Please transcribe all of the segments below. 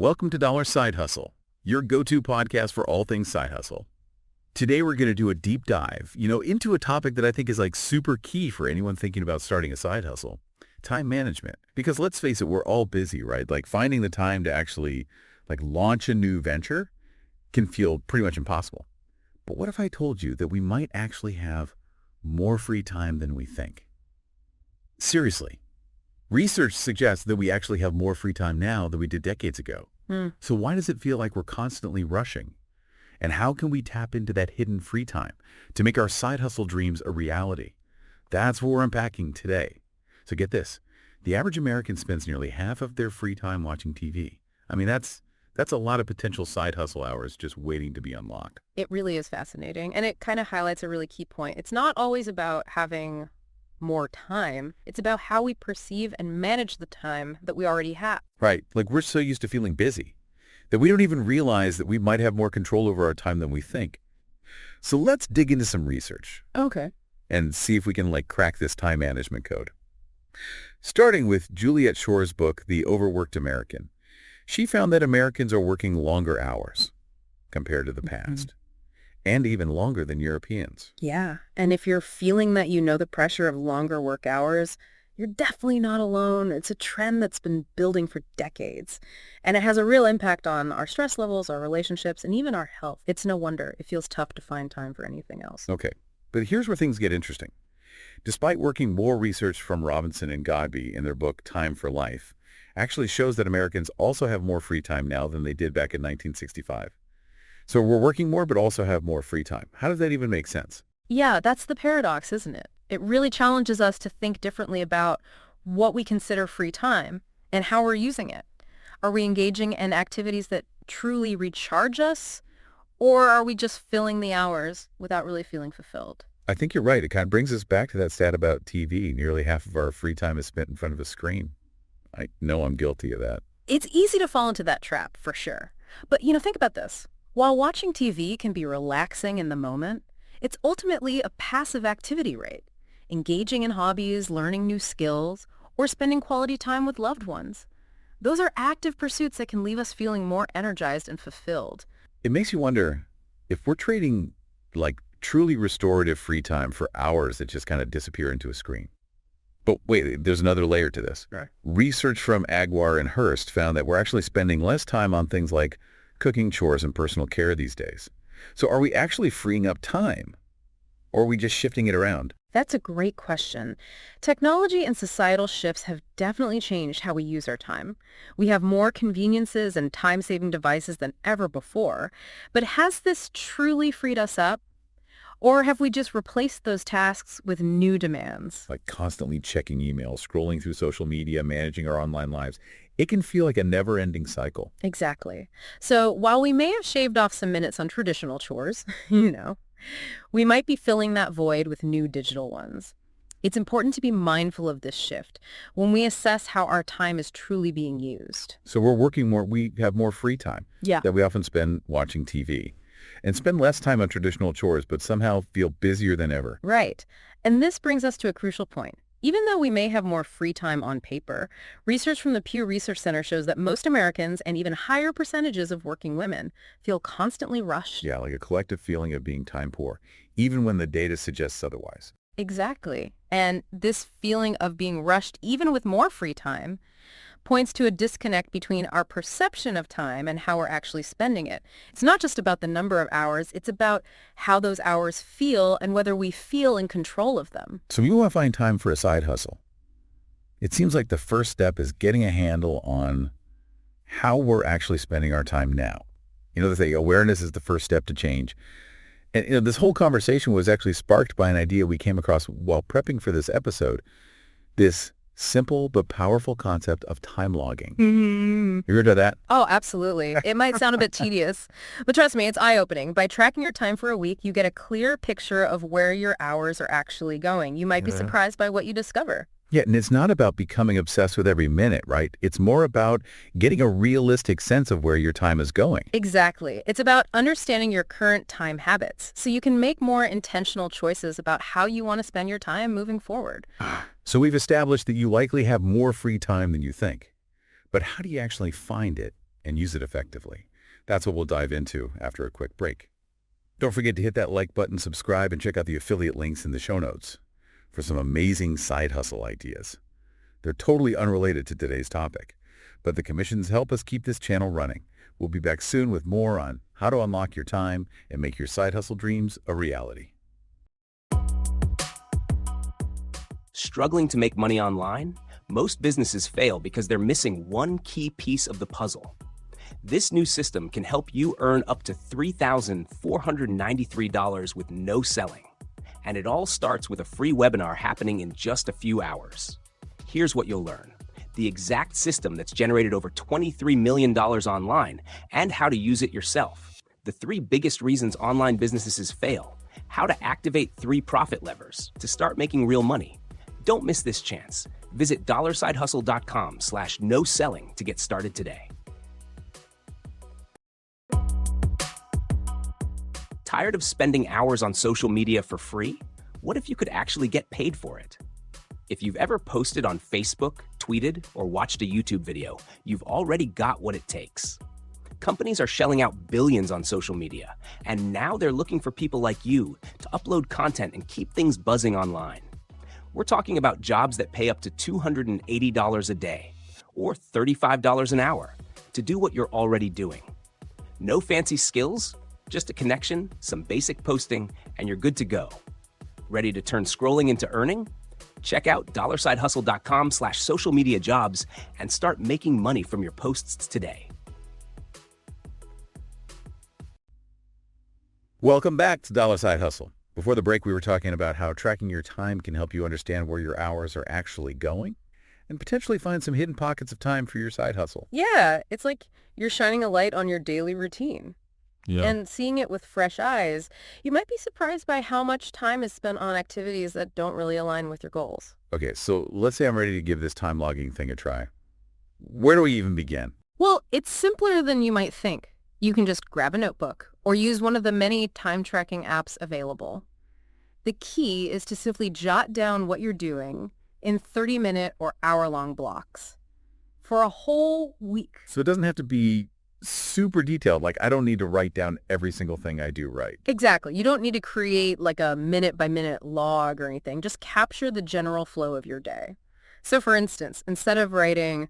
Welcome to Dollar Side Hustle, your go-to podcast for all things side hustle. Today we're going to do a deep dive, into a topic that I think is like super key for anyone thinking about starting a side hustle, time management. Because let's face it, we're all busy, right? Like finding the time to actually launch a new venture can feel pretty much impossible. But what if I told you that we might actually have more free time than we think? Seriously. Research suggests that we actually have more free time now than we did decades ago. So why does it feel like we're constantly rushing? And how can we tap into that hidden free time to make our side hustle dreams a reality? That's what we're unpacking today. So get this. The average American spends nearly half of their free time watching TV. I mean, that's a lot of potential side hustle hours just waiting to be unlocked. It really is fascinating. And it kind of highlights a really key point. It's not always about having more time. It's about how we perceive and manage the time that we already have. Right. Like we're so used to feeling busy that we don't even realize that we might have more control over our time than we think. So let's dig into some research. Okay. And see if we can crack this time management code. Starting with Juliet Schor's book, The Overworked American. She found that Americans are working longer hours compared to the past. And even longer than Europeans. Yeah. And if you're feeling that the pressure of longer work hours, you're definitely not alone. It's a trend that's been building for decades. And it has a real impact on our stress levels, our relationships, and even our health. It's no wonder it feels tough to find time for anything else. Okay. But here's where things get interesting. Despite working, more research from Robinson and Godby in their book Time for Life actually shows that Americans also have more free time now than they did back in 1965. So we're working more, but also have more free time. How does that even make sense? Yeah, that's the paradox, isn't it? It really challenges us to think differently about what we consider free time and how we're using it. Are we engaging in activities that truly recharge us, or are we just filling the hours without really feeling fulfilled? I think you're right. It kind of brings us back to that stat about TV. Nearly half of our free time is spent in front of a screen. I know I'm guilty of that. It's easy to fall into that trap, for sure. But, think about this. While watching TV can be relaxing in the moment, it's ultimately a passive activity rate. Engaging in hobbies, learning new skills, or spending quality time with loved ones. Those are active pursuits that can leave us feeling more energized and fulfilled. It makes you wonder if we're trading truly restorative free time for hours that just kind of disappear into a screen. But wait, there's another layer to this. Right. Research from Aguar and Hurst found that we're actually spending less time on things like cooking, chores, and personal care these days. So are we actually freeing up time, or are we just shifting it around? That's a great question. Technology and societal shifts have definitely changed how we use our time. We have more conveniences and time-saving devices than ever before. But has this truly freed us up? Or have we just replaced those tasks with new demands? Like constantly checking emails, scrolling through social media, managing our online lives. It can feel like a never-ending cycle. Exactly. So while we may have shaved off some minutes on traditional chores, we might be filling that void with new digital ones. It's important to be mindful of this shift when we assess how our time is truly being used. So we're working more, we have more free time that we often spend watching TV. And spend less time on traditional chores, but somehow feel busier than ever. Right. And this brings us to a crucial point. Even though we may have more free time on paper, research from the Pew Research Center shows that most Americans and even higher percentages of working women feel constantly rushed. Yeah, like a collective feeling of being time poor, even when the data suggests otherwise. Exactly. And this feeling of being rushed, even with more free time, points to a disconnect between our perception of time and how we're actually spending it. It's not just about the number of hours, it's about how those hours feel and whether we feel in control of them. So we want to find time for a side hustle. It seems like the first step is getting a handle on how we're actually spending our time now. They say awareness is the first step to change. And this whole conversation was actually sparked by an idea we came across while prepping for this episode. This simple but powerful concept of time logging. You heard of that? Oh, absolutely. It might sound a bit tedious, but trust me, it's eye-opening. By tracking your time for a week, you get a clear picture of where your hours are actually going. You might be surprised by what you discover. Yeah, and it's not about becoming obsessed with every minute, right? It's more about getting a realistic sense of where your time is going. Exactly. It's about understanding your current time habits so you can make more intentional choices about how you want to spend your time moving forward. So we've established that you likely have more free time than you think. But how do you actually find it and use it effectively. That's what we'll dive into after a quick break. Don't forget to hit that like button, subscribe, and check out the affiliate links in the show notes for some amazing side hustle ideas. They're totally unrelated to today's topic, but the commissions help us keep this channel running. We'll be back soon with more on how to unlock your time and make your side hustle dreams a reality. Struggling to make money online? Most businesses fail because they're missing one key piece of the puzzle. This new system can help you earn up to $3,493 with no selling. And it all starts with a free webinar happening in just a few hours. Here's what you'll learn: the exact system that's generated over $23 million online and how to use it yourself. The 3 biggest reasons online businesses fail. How to activate 3 profit levers to start making real money. Don't miss this chance. Visit dollarsidehustle.com/no-selling to get started today. Tired of spending hours on social media for free? What if you could actually get paid for it? If you've ever posted on Facebook, tweeted, or watched a YouTube video, you've already got what it takes. Companies are shelling out billions on social media, and now they're looking for people like you to upload content and keep things buzzing online. We're talking about jobs that pay up to $280 a day, or $35 an hour, to do what you're already doing. No fancy skills, just a connection, some basic posting, and you're good to go. Ready to turn scrolling into earning? Check out dollarsidehustle.com/social media jobs and start making money from your posts today. Welcome back to Dollar Side Hustle. Before the break, we were talking about how tracking your time can help you understand where your hours are actually going and potentially find some hidden pockets of time for your side hustle. Yeah, it's like you're shining a light on your daily routine. Yeah. And seeing it with fresh eyes, you might be surprised by how much time is spent on activities that don't really align with your goals. Okay, so let's say I'm ready to give this time logging thing a try. Where do we even begin? Well, it's simpler than you might think. You can just grab a notebook or use one of the many time tracking apps available. The key is to simply jot down what you're doing in 30-minute or hour-long blocks for a whole week. So it doesn't have to be super detailed. Like, I don't need to write down every single thing I do right. Exactly. You don't need to create like a minute-by-minute log or anything. Just capture the general flow of your day. So for instance, instead of writing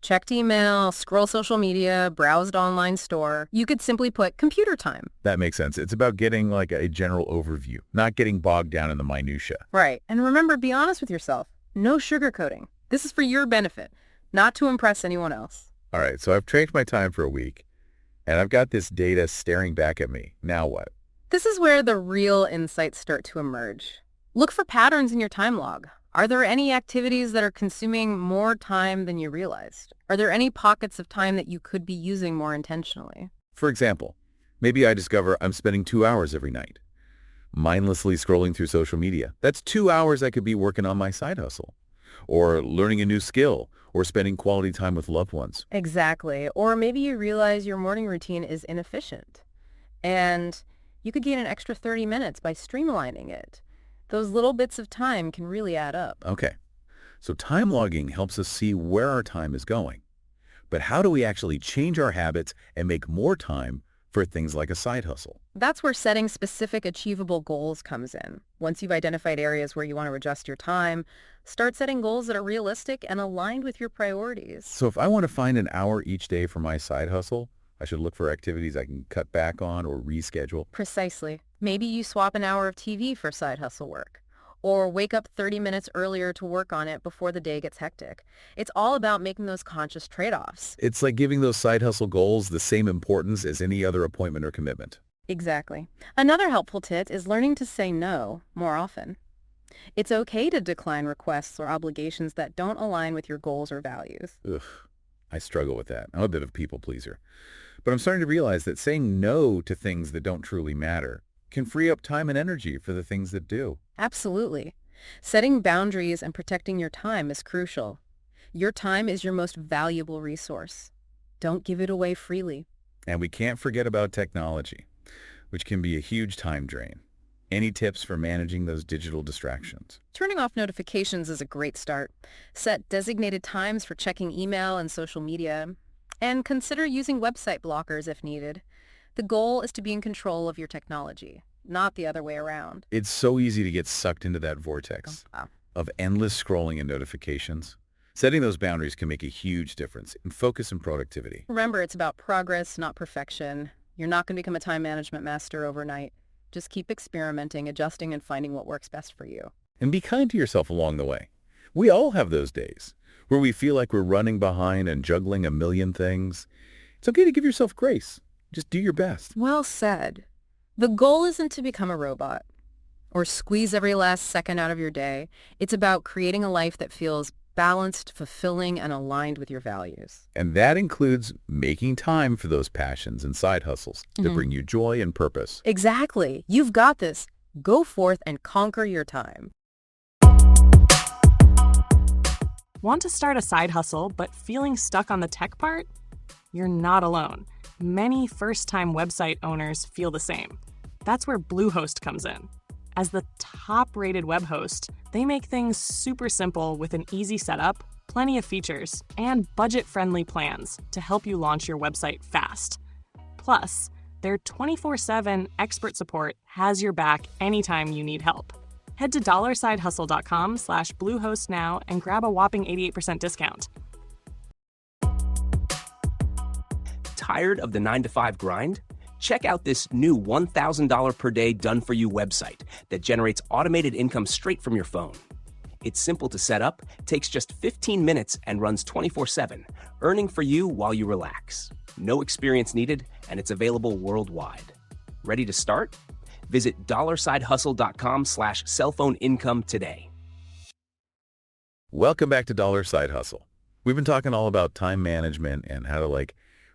checked email, scroll social media, browsed online store, you could simply put computer time. That makes sense. It's about getting like a general overview, not getting bogged down in the minutia. Right. And remember, be honest with yourself. No sugarcoating. This is for your benefit, not to impress anyone else. All right, so I've tracked my time for a week, and I've got this data staring back at me. Now what? This is where the real insights start to emerge. Look for patterns in your time log. Are there any activities that are consuming more time than you realized? Are there any pockets of time that you could be using more intentionally? For example, maybe I discover I'm spending 2 hours every night, mindlessly scrolling through social media. That's 2 hours I could be working on my side hustle, or learning a new skill, or spending quality time with loved ones. Exactly. Or maybe you realize your morning routine is inefficient, and you could gain an extra 30 minutes by streamlining it. Those little bits of time can really add up. Okay, so time logging helps us see where our time is going. But how do we actually change our habits and make more time for things like a side hustle? That's where setting specific achievable goals comes in. Once you've identified areas where you want to adjust your time, start setting goals that are realistic and aligned with your priorities. So if I want to find an hour each day for my side hustle, I should look for activities I can cut back on or reschedule. Precisely. Maybe you swap an hour of TV for side hustle work, or wake up 30 minutes earlier to work on it before the day gets hectic. It's all about making those conscious trade-offs. It's like giving those side hustle goals the same importance as any other appointment or commitment. Exactly. Another helpful tip is learning to say no more often. It's okay to decline requests or obligations that don't align with your goals or values. Ugh, I struggle with that. I'm a bit of a people pleaser. But I'm starting to realize that saying no to things that don't truly matter can free up time and energy for the things that do. Absolutely. Setting boundaries and protecting your time is crucial. Your time is your most valuable resource. Don't give it away freely. And we can't forget about technology, which can be a huge time drain. Any tips for managing those digital distractions? Turning off notifications is a great start. Set designated times for checking email and social media. And consider using website blockers if needed. The goal is to be in control of your technology, not the other way around. It's so easy to get sucked into that vortex Ah. of endless scrolling and notifications. Setting those boundaries can make a huge difference in focus and productivity. Remember, it's about progress, not perfection. You're not going to become a time management master overnight. Just keep experimenting, adjusting, and finding what works best for you. And be kind to yourself along the way. We all have those days where we feel like we're running behind and juggling a million things. It's okay to give yourself grace. Just do your best. Well said. The goal isn't to become a robot or squeeze every last second out of your day. It's about creating a life that feels balanced, fulfilling, and aligned with your values. And that includes making time for those passions and side hustles that bring you joy and purpose. Exactly. You've got this. Go forth and conquer your time. Want to start a side hustle but feeling stuck on the tech part? You're not alone. Many first-time website owners feel the same. That's where Bluehost comes in. As the top-rated web host, they make things super simple with an easy setup, plenty of features, and budget-friendly plans to help you launch your website fast. Plus, their 24/7 expert support has your back anytime you need help. Head to dollarsidehustle.com/Bluehost now and grab a whopping 88% discount. Tired of the 9-to-5 grind? Check out this new $1,000 per day done-for-you website that generates automated income straight from your phone. It's simple to set up, takes just 15 minutes, and runs 24/7, earning for you while you relax. No experience needed, and it's available worldwide. Ready to start? Visit dollarsidehustle.com/cellphoneincome today. Welcome back to Dollar Side Hustle. We've been talking all about time management and how to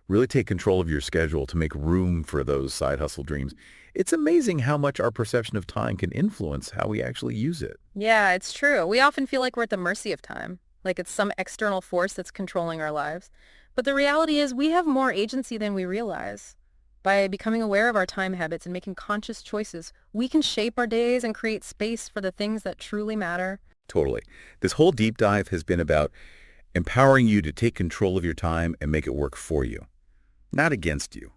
really take control of your schedule to make room for those side hustle dreams. It's amazing how much our perception of time can influence how we actually use it. Yeah, it's true. We often feel like we're at the mercy of time, like it's some external force that's controlling our lives. But the reality is we have more agency than we realize. By becoming aware of our time habits and making conscious choices, we can shape our days and create space for the things that truly matter. Totally. This whole deep dive has been about empowering you to take control of your time and make it work for you, not against you.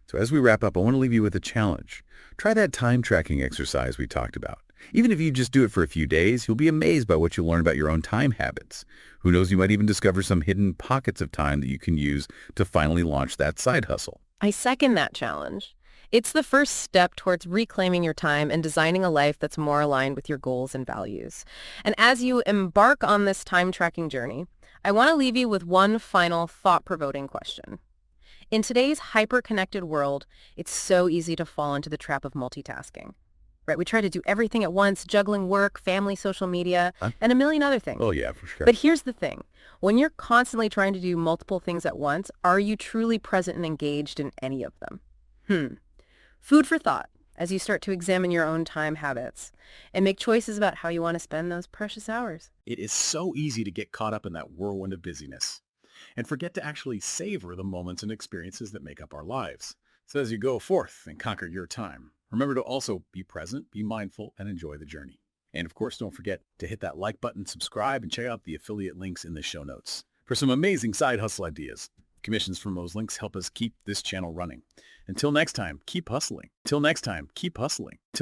So as we wrap up, I want to leave you with a challenge. Try that time tracking exercise we talked about. Even if you just do it for a few days, you'll be amazed by what you'll learn about your own time habits. Who knows, you might even discover some hidden pockets of time that you can use to finally launch that side hustle. I second that challenge. It's the first step towards reclaiming your time and designing a life that's more aligned with your goals and values. And as you embark on this time tracking journey, I want to leave you with one final thought-provoking question. In today's hyper-connected world, it's so easy to fall into the trap of multitasking. Right? We try to do everything at once, juggling work, family, social media, and a million other things. Oh yeah, for sure. But here's the thing. When you're constantly trying to do multiple things at once, are you truly present and engaged in any of them? Food for thought as you start to examine your own time habits and make choices about how you want to spend those precious hours. It is so easy to get caught up in that whirlwind of busyness and forget to actually savor the moments and experiences that make up our lives. So as you go forth and conquer your time, remember to also be present, be mindful, and enjoy the journey. And of course, don't forget to hit that like button, subscribe, and check out the affiliate links in the show notes for some amazing side hustle ideas. Commissions from those links help us keep this channel running. Until next time, keep hustling. Till next time, keep hustling.